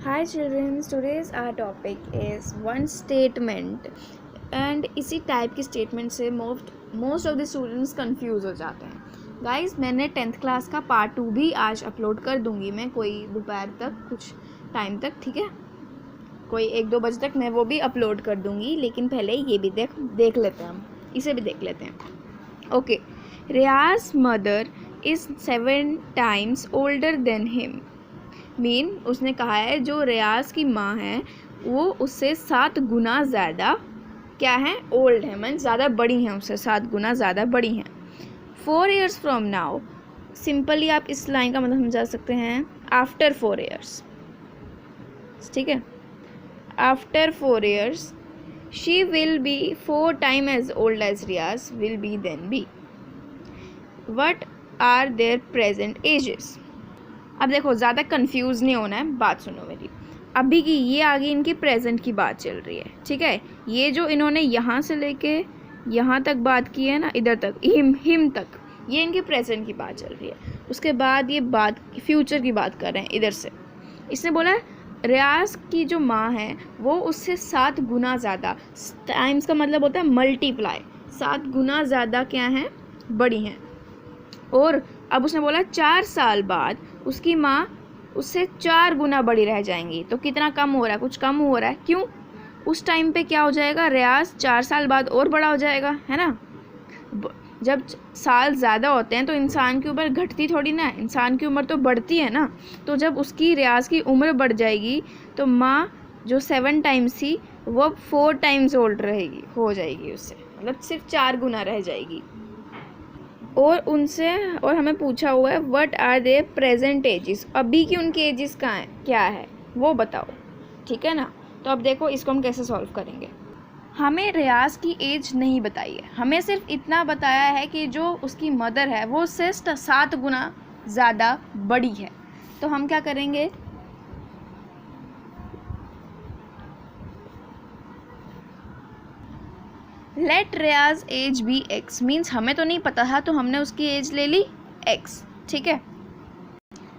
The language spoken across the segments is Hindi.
Hi children, today's our topic is one statement and इसी टाइप की स्टेटमेंट से most of the students confuse हो जाते हैं। गाइस मैंने 10th क्लास का पार्ट 2 भी आज अपलोड कर दूंगी मैं कोई दोपहर तक कुछ टाइम तक, ठीक है, कोई 1-2 बजे तक मैं वो भी अपलोड कर दूंगी, लेकिन पहले ये भी देख लेते हैं, हम इसे भी देख लेते हैं। Okay, Riyaz mother is 7 times older than him. Mean उसने कहा है जो रियाज की माँ है वो उससे 7 गुना ज़्यादा क्या है, ओल्ड है, मीन ज़्यादा बड़ी हैं, उससे 7 गुना ज़्यादा बड़ी हैं। 4 years फ्रॉम नाउ, सिंपली आप इस लाइन का मतलब समझा सकते हैं आफ्टर 4 years, ठीक है। After 4 years she will be 4 times as old as Riyaz will be then be. What are their present ages. अब देखो ज़्यादा कंफ्यूज नहीं होना है, बात सुनो मेरी। अभी की ये आगे इनकी प्रेजेंट की बात चल रही है, ठीक है। ये जो इन्होंने यहाँ से लेके यहाँ तक बात की है ना, इधर तक हिम तक, ये इनकी प्रेजेंट की बात चल रही है। उसके बाद ये बात फ्यूचर की बात कर रहे हैं इधर से। इसने बोला रियाज की जो माँ है वो उससे 7 गुना ज़्यादा, टाइम्स का मतलब होता है मल्टीप्लाई, 7 गुना ज़्यादा क्या हैं, बड़ी हैं। और अब उसने बोला 4 साल बाद उसकी माँ उससे 4 गुना बड़ी रह जाएंगी। तो कितना कम हो रहा है, कुछ कम हो रहा है, क्यों? उस टाइम पे क्या हो जाएगा, रियाज 4 साल बाद और बड़ा हो जाएगा, है ना। जब साल ज़्यादा होते हैं तो इंसान की उम्र घटती थोड़ी ना है, इंसान की उम्र तो बढ़ती है ना। तो जब उसकी रियाज की उम्र बढ़ जाएगी तो माँ जो 7 times थी वो 4 times ओल्ड रहेगी, हो जाएगी उससे, मतलब सिर्फ 4 गुना रह जाएगी। और हमें पूछा हुआ है what are their present ages, अभी की उनके एजेस कहाँ है, क्या है वो बताओ, ठीक है ना। तो अब देखो इसको हम कैसे सॉल्व करेंगे। हमें रियाज की एज नहीं बताई है, हमें सिर्फ इतना बताया है कि जो उसकी मदर है वो उससे 7 गुना ज़्यादा बड़ी है। तो हम क्या करेंगे, लेट रियाज एज बी एक्स, मीन्स हमें तो नहीं पता था तो हमने उसकी एज ले ली एक्स, ठीक है।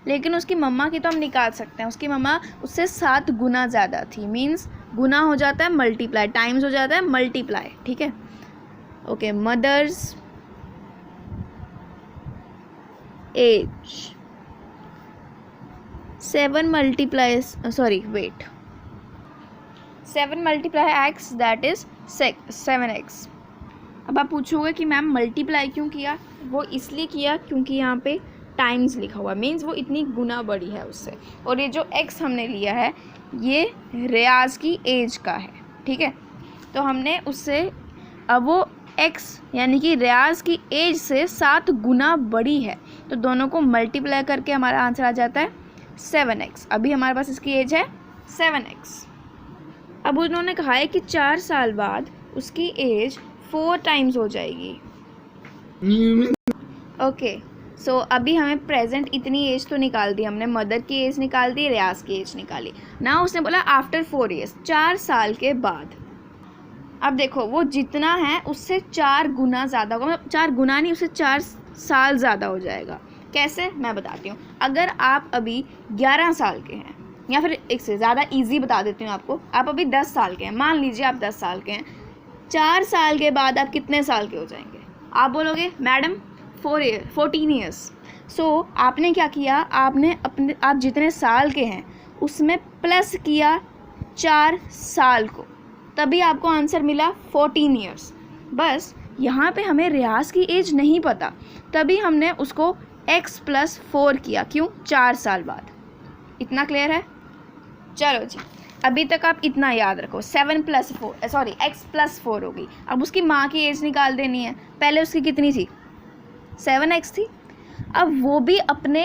लेकिन उसकी मम्मा की तो हम निकाल सकते हैं, उसकी मम्मा उससे 7 गुना ज़्यादा थी, मीन्स गुना हो जाता है मल्टीप्लाई, टाइम्स हो जाता है मल्टीप्लाई, ठीक है। Okay, mother's age 7 multiplies 7 multiply X that is 7x। अब आप पूछोगे कि मैम मल्टीप्लाई क्यों किया, वो इसलिए किया क्योंकि यहाँ पे टाइम्स लिखा हुआ, मीन्स वो इतनी गुना बड़ी है उससे। और ये जो x हमने लिया है ये रियाज की एज का है, ठीक है। तो हमने उससे, अब वो x यानी कि रियाज की एज से 7 गुना बड़ी है, तो दोनों को मल्टीप्लाई करके हमारा आंसर आ जाता है 7x। अभी हमारे पास इसकी एज है 7x। अब उन्होंने कहा है कि 4 साल बाद उसकी एज 4 times हो जाएगी। ओके, सो अभी हमें प्रेजेंट इतनी एज तो निकाल दी हमने, मदर की एज निकाल दी, रियाज की एज निकाली ना। उसने बोला आफ्टर 4 years, 4 साल के बाद। अब देखो वो जितना है उससे 4 गुना ज़्यादा होगा, मतलब 4 गुना नहीं, उससे 4 साल ज़्यादा हो जाएगा। कैसे, मैं बताती हूँ। अगर आप अभी 11 साल के हैं, या फिर एक से ज़्यादा इजी बता देती हूँ आपको, आप अभी 10 साल के हैं, मान लीजिए आप 10 साल के हैं, 4 साल के बाद आप कितने साल के हो जाएंगे? आप बोलोगे मैडम 14 years। सो आपने क्या किया, आप जितने साल के हैं उसमें प्लस किया 4 साल को, तभी आपको आंसर मिला 14 years। बस यहाँ पे हमें रियाज की एज नहीं पता, तभी हमने उसको x + 4 किया, क्यों, 4 साल बाद। इतना क्लियर है? चलो जी, अभी तक आप इतना याद रखो, 7 + 4 x + 4 होगी। अब उसकी माँ की एज निकाल देनी है। पहले उसकी कितनी थी, 7x थी, अब वो भी अपने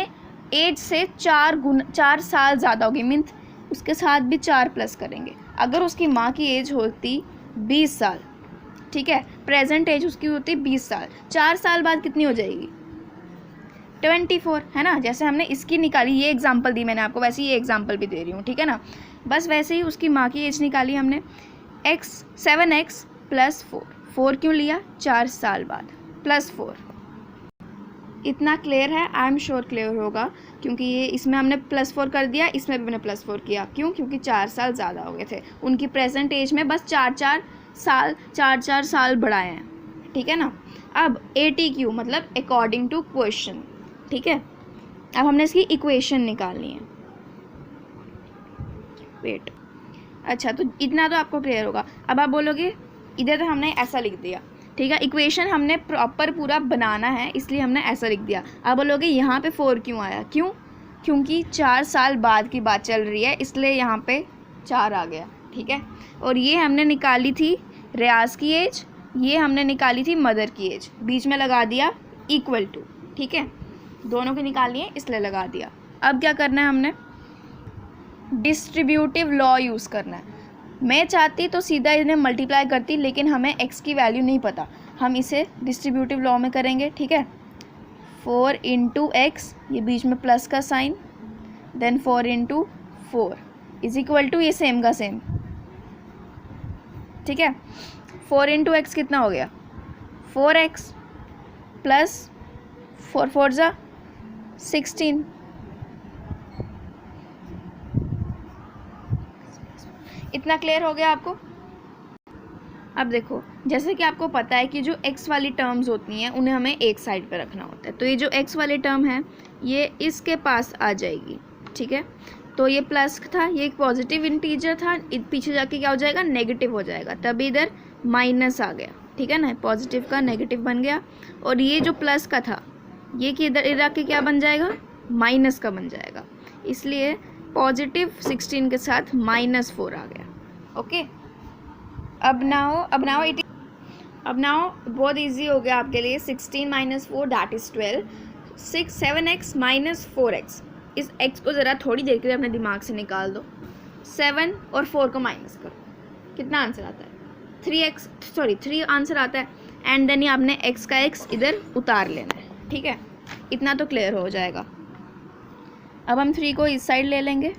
एज से 4 साल ज़्यादा होगी, मीन्स उसके साथ भी 4 प्लस करेंगे। अगर उसकी माँ की एज होती 20 साल, ठीक है, प्रेजेंट एज उसकी होती 20 साल, 4 साल बाद कितनी हो जाएगी, 24, है ना। जैसे हमने इसकी निकाली, ये एग्जांपल दी मैंने आपको, वैसे ही ये एग्जांपल भी दे रही हूँ, ठीक है ना। बस वैसे ही उसकी माँ की एज निकाली हमने, 7x + 4, 4 क्यों लिया, 4 साल बाद, +4। इतना क्लियर है? आई एम श्योर क्लियर होगा। क्योंकि ये इसमें हमने +4 कर दिया, इसमें भी मैंने +4 किया। क्यों? क्योंकि 4 साल ज़्यादा हो गए थे। उनकी प्रेजेंट एज में बस 4 साल बढ़ाए हैं, ठीक है ना। अब ATQ मतलब अकॉर्डिंग टू क्वेश्चन, ठीक है। अब हमने इसकी इक्वेशन निकालनी है। वेट, अच्छा तो इतना तो आपको क्लियर होगा। अब आप बोलोगे इधर तो हमने ऐसा लिख दिया, ठीक है। इक्वेशन हमने प्रॉपर पूरा बनाना है, इसलिए हमने ऐसा लिख दिया। आप बोलोगे यहाँ पे 4 क्यों आया? क्यों? क्योंकि 4 साल बाद की बात चल रही है, इसलिए यहाँ पे 4 आ गया, ठीक है। और ये हमने निकाली थी रियाज की एज, ये हमने निकाली थी मदर की एज, बीच में लगा दिया इक्वल टू, ठीक है। दोनों की निकालनी है इसलिए लगा दिया। अब क्या करना है, हमने डिस्ट्रीब्यूटिव लॉ यूज़ करना है। मैं चाहती तो सीधा इन्हें मल्टीप्लाई करती, लेकिन हमें x की वैल्यू नहीं पता, हम इसे डिस्ट्रीब्यूटिव लॉ में करेंगे, ठीक है। 4 इंटू एक्स, ये बीच में प्लस का sign, then 4 into 4 is equal to ये सेम का सेम, ठीक है। 4 इंटू एक्स कितना हो गया? 4x प्लस 4 4 जा 16। इतना क्लियर हो गया आपको? अब देखो, जैसे कि आपको पता है कि जो x वाली टर्म्स होती हैं उन्हें हमें एक साइड पे रखना होता है। तो ये जो x वाली टर्म है ये इसके पास आ जाएगी, ठीक है। तो ये प्लस था, ये एक पॉजिटिव इंटीजर था, पीछे जाके क्या हो जाएगा? नेगेटिव हो जाएगा, तभी इधर माइनस आ गया, ठीक है ना। पॉजिटिव का नेगेटिव बन गया। और ये जो प्लस का था ये कि इधर आके क्या बन जाएगा? माइनस का बन जाएगा, इसलिए पॉजिटिव 16 के साथ -4 आ गया, ओके। अब नाउ बहुत इजी हो गया आपके लिए। 16 - 4 दैट इज़ 12। 7x - 4x, इस x को ज़रा थोड़ी देर के लिए अपने दिमाग से निकाल दो। 7 और 4 को माइनस करो, कितना आंसर आता है? 3 आंसर आता है। एंड देन ये आपने x का x इधर उतार लेना है, ठीक है। इतना तो क्लियर हो जाएगा। अब हम 3 को इस साइड ले लेंगे।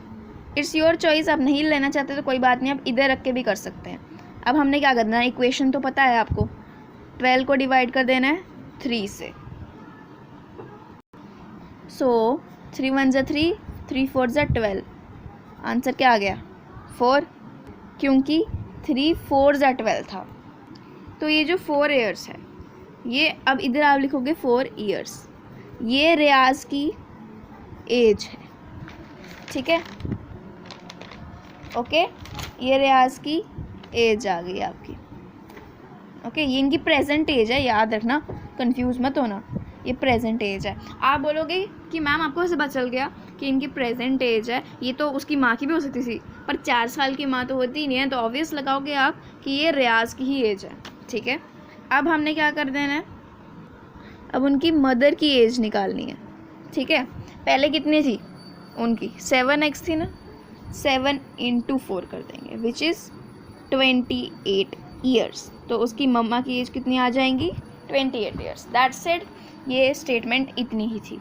इट्स योर चॉइस, आप नहीं लेना चाहते तो कोई बात नहीं, आप इधर रख के भी कर सकते हैं। अब हमने क्या करना है, इक्वेशन तो पता है आपको, 12 को डिवाइड कर देना है 3 से। सो 3 1 जा 3, 3 4 जा 12, आंसर क्या आ गया? 4, क्योंकि 3 4 जा 12 था। तो ये जो 4 ईयर्स है, ये अब इधर आप लिखोगे 4 ईयर्स, ये रियाज की एज है, ठीक है, ओके। ये रियाज की एज आ गई आपकी, ओके। ये इनकी प्रेजेंट एज है, याद रखना, कंफ्यूज मत होना, ये प्रेजेंट एज है। आप बोलोगे कि मैम आपको ऐसे पता चल गया कि इनकी प्रेजेंट एज है, ये तो उसकी माँ की भी हो सकती थी, पर 4 साल की माँ तो होती ही नहीं है, तो ऑब्वियस लगाओगे आप कि ये रियाज की ही एज है, ठीक है। अब हमने क्या कर देना है, अब उनकी मदर की एज निकालनी है, ठीक है। पहले कितनी थी उनकी? 7x थी ना, 7 इंटू 4 कर देंगे, विच इज़ 28 ईयर्स। तो उसकी मम्मा की एज कितनी आ जाएंगी? 28 ईयर्स। दैट्स इट, ये स्टेटमेंट इतनी ही थी।